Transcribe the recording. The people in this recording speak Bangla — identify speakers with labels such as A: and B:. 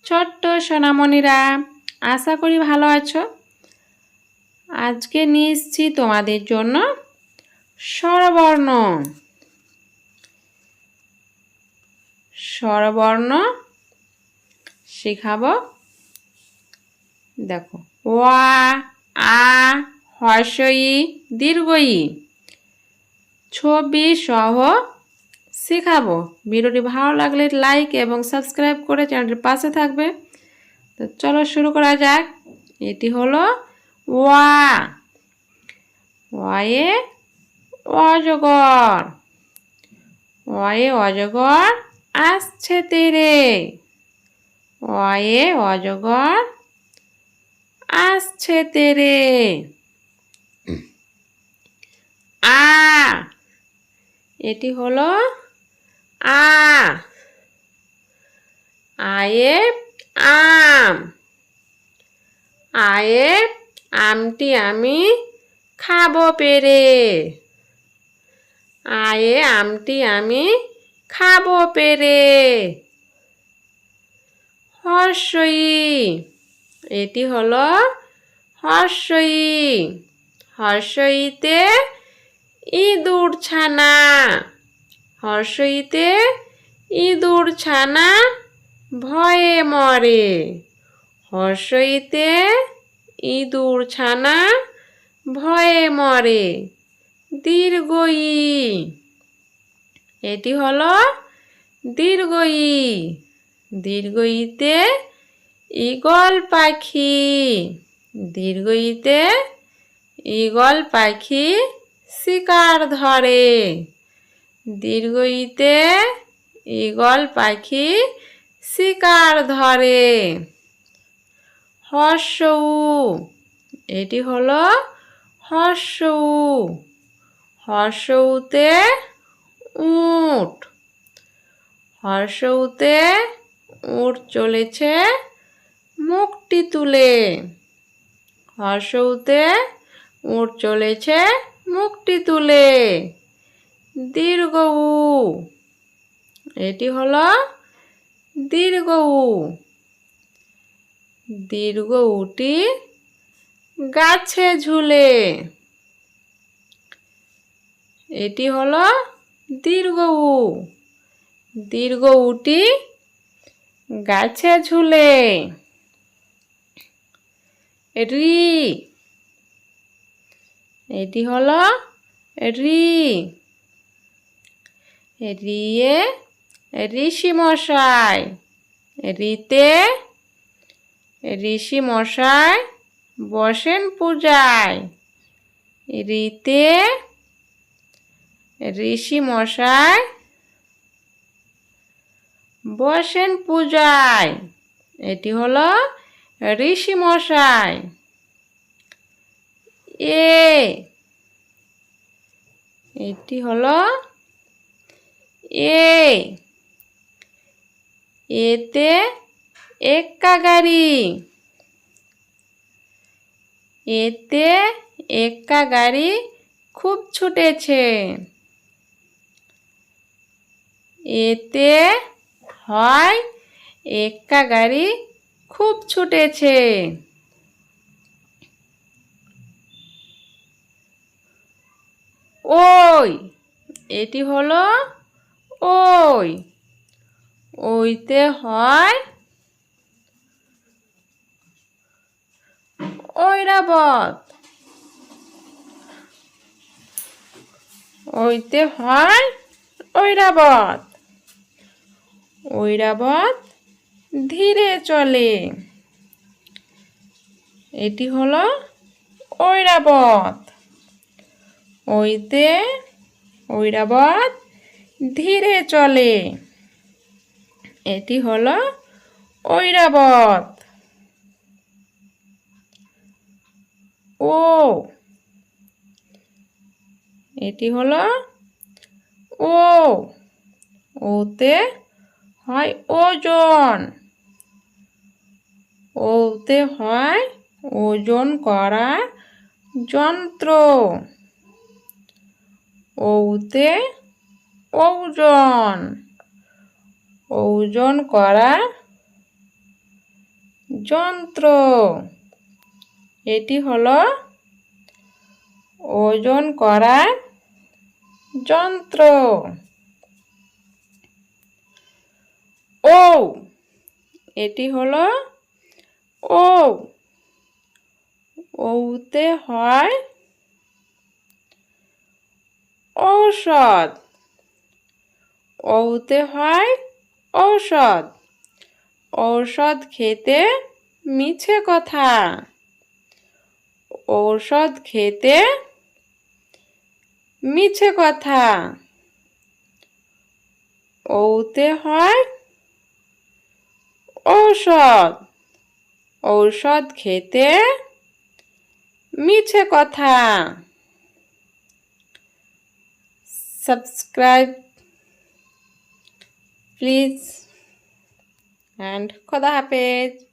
A: ছোট্ট সোনামণিরা, আশা করি ভালো আছো। আজকে নিয়ে এসেছি তোমাদের জন্য স্বরবর্ণ। স্বরবর্ণ শেখাবো। দেখো, ওয়া, আ, হর্ষই, দীর্ঘই ছবি সহ শেখাবো। ভিডিওটি ভালো লাগলে লাইক এবং সাবস্ক্রাইব করে চ্যানেলটির পাশে থাকবে। তো চলো শুরু করা যাক। এটি হলো ওয়া। ওয়ায়ে অজগর। ওয়ায়ে অজগর আসছে তেরে। ওয়ায়ে অজগর আসছে তেরে। আ, এটি হলো আ। আয়ে আম। আয়ে আমটি আমি খাবো পেরে। আয়ে আমটি আমি খাবো পেরে। হর্ষই, এটি হলো হর্ষই। হর্ষইতে ইঁদুর ছানা। হর্ষইতে ইঁদুর ছানা ভয়ে মরে। হর্ষইতে ইঁদুর ছানা ভয়ে মরে। দীর্ঘই, এটি হলো দীর্ঘই। দীর্ঘইতে ঈগল পাখি। দীর্ঘইতে ঈগল পাখি শিকার ধরে। দীর্ঘইতে ঈগল পাখি শিকার ধরে। হর্ষউ, এটি হলো হর্ষউ। হর্ষউতে উট। হর্ষউতে উট চলেছে মুখটি তুলে। হর্ষউতে উট চলেছে মুখটি তুলে। দীর্ঘউ, এটি হলো দীর্ঘউ। দীর্ঘউটি গাছে ঝুলে। এটি হলো দীর্ঘউ। দীর্ঘউটি গাছে ঝুলে। রি, এটি হলো রি। রিয়ে ঋষি মশাই। রিতে ঋষি মশাই বসেন পূজায়। রিতে ঋষি মশাই বসেন পূজায়। এটি হলো ঋষি মশাই। এ, এটি হলো এ। এতে এক্কা গাড়ি। এতে এক্কা গাড়ি খুব ছুটেছে। এতে হয় এক্কা গাড়ি খুব ছুটেছে। ওই, এটি হলো ওই। ওইতে হয় ঐরাবত। ওইতে হয় ঐরাবত। ঐরাবত ধীরে চলে। এটি হলো ঐরাবত। ওইতে ঐরাবত ধীরে চলে। এটি হলো ঐরাবত। ও, এটি হলো ও। ওতে হয় ওজন। ওতে হয় ওজন করা যন্ত্র। ওতে ওজন। ওজন করা যন্ত্র। এটি হলো ওজন করার যন্ত্র। ও, এটি হলো ও। ওতে হয় ঔষধ। ওতে হয় ঔষধ। ঔষধ খেতে মিছে কথা। ঔষধ খেতে মিছে কথা। ওতে হয় ঔষধ। ঔষধ খেতে মিছে কথা। Subscribe please and খোদা হাফেজ।